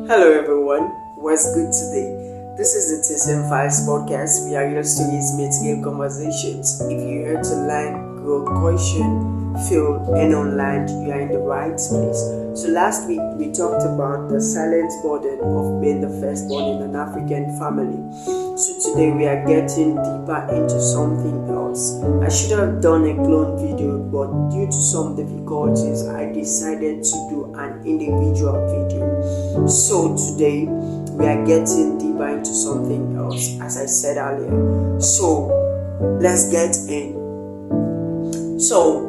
Hello everyone, what's good today? This is the TESON Files Podcast. We are your stories meet real conversations. If you're here to learn, grow, question, feel, and unlearn, you are in the right place. So last week we talked about the silent burden of being the firstborn in an African family. So today we are getting deeper into something else. I should have done a clone video, but due to some difficulties, I decided to do an individual video. So today we are getting deeper into something else, as I said earlier. So let's get in. So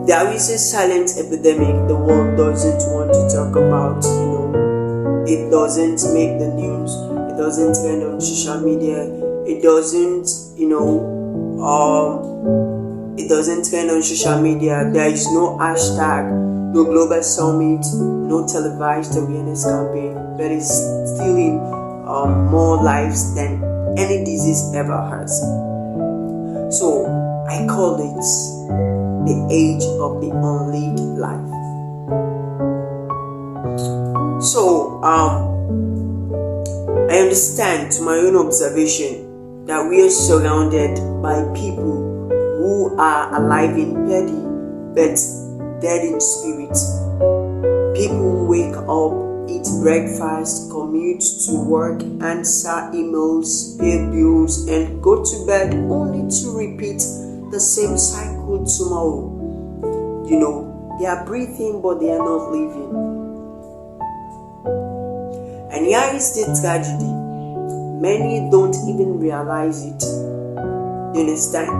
there is a silent epidemic the world doesn't want to talk about. It doesn't make the news. It doesn't trend on social media. It doesn't trend on social media. There is no hashtag, no global summit, no televised awareness campaign, but it's stealing more lives than any disease ever has. So I call it the age of the unlived life. So I understand to my own observation that we are surrounded by people who are alive in body but dead in spirit. People who wake up, eat breakfast, commute to work, answer emails, pay bills, and go to bed only to repeat the same cycle tomorrow. They are breathing but they are not living. And here is the tragedy. Many don't even realize it. You understand?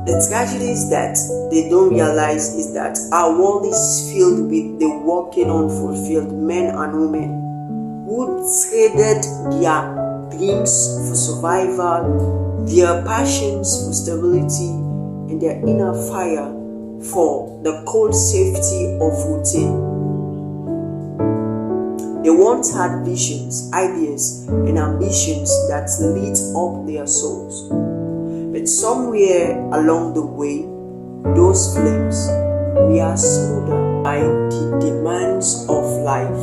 The tragedy is that they don't realize is that our world is filled with the working unfulfilled men and women who traded their dreams for survival, their passions for stability, and their inner fire for the cold safety of routine. They once had visions, ideas, and ambitions that lit up their souls. But somewhere along the way, those flames were smothered by the demands of life.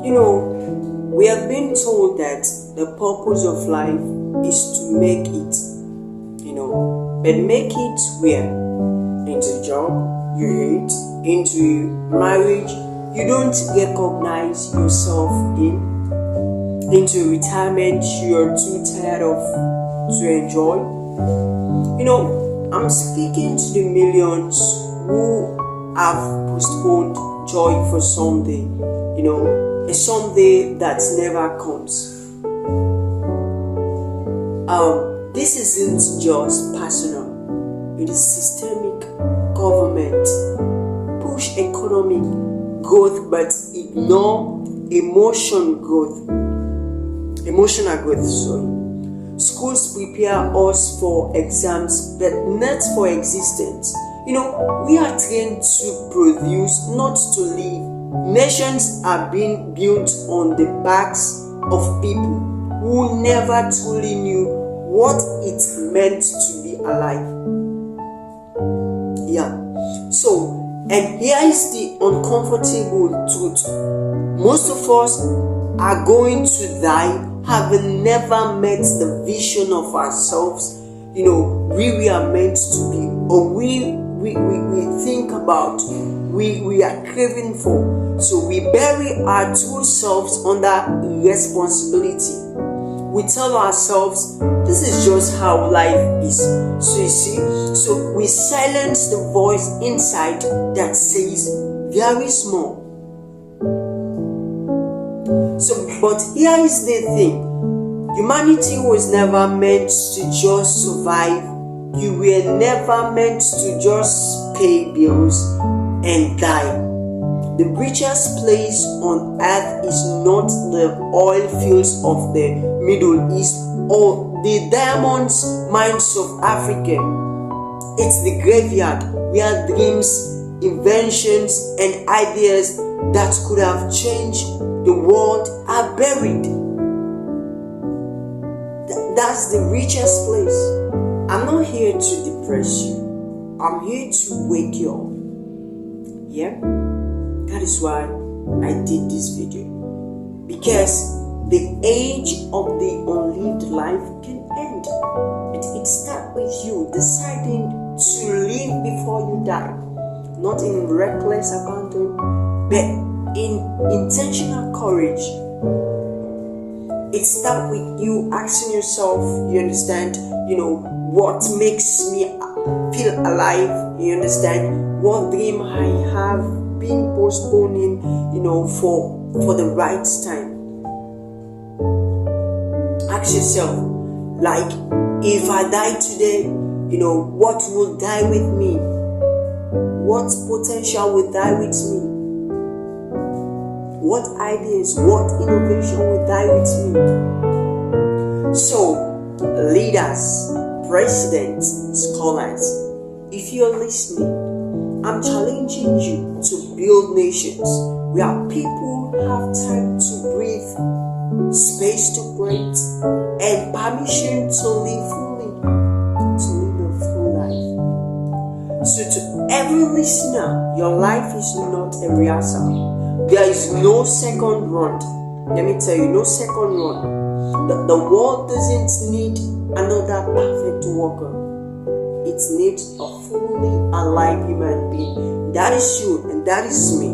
We have been told that the purpose of life is to make it. But make it where? Into a job you hate, into marriage you don't recognize yourself into retirement you're too tired of to enjoy. I'm speaking to the millions who have postponed joy for someday, a someday that never comes. This isn't just personal, it is systemic. Government push economic growth but ignore emotional growth. Schools prepare us for exams but not for existence. We are trained to produce, not to live. Nations are being built on the backs of people who never truly knew what it meant to be alive. And here is the uncomfortable truth. Most of us are going to die having never met the vision of ourselves, we are meant to be, or we think about, we are craving for. So we bury our true selves under responsibility. We tell ourselves, this is just how life is. So you see, so we silence the voice inside that says, there is more. But here is the thing. Humanity was never meant to just survive. You were never meant to just pay bills and die. The richest place on earth is not the oil fields of the Middle East or the diamond mines of Africa. It's the graveyard where dreams, inventions, and ideas that could have changed the world are buried. That's the richest place. I'm not here to depress you. I'm here to wake you up. Yeah? That is why I did this video, because the age of the unlived life can end. It starts with you deciding to live before you die, not in reckless abandon, but in intentional courage. It starts with you asking yourself, you understand, what makes me feel alive, you understand, what dream I have been postponing, for the right time. Ask yourself, like, if I die today, what will die with me? What potential will die with me? What ideas, what innovation will die with me? So, leaders, presidents, scholars, if you're listening, I'm challenging you to build nations where people have time to breathe, space to breathe, and permission to live fully, to live a full life. So to every listener, your life is not a rehearsal. There is no second run. Let me tell you, no second run. The world doesn't need another perfect worker. It needs a fully alive human being. That is you and that is me.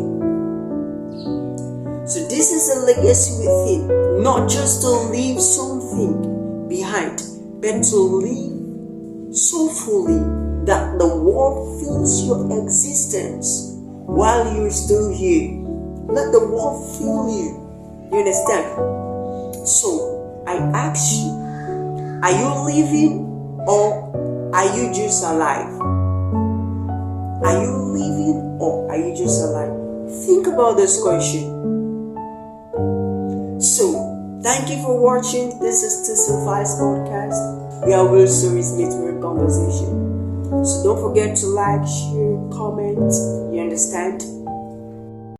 So this is a legacy within, not just to leave something behind, but to live so fully that the world feels your existence while you're still here. Let the world feel you. You understand? So I ask you, are you living or are you just alive? Are you living or are you just alive? Think about this question. So, thank you for watching. This is TESON Files Podcast. We are real stories meet real conversation. So don't forget to like, share, comment. You understand?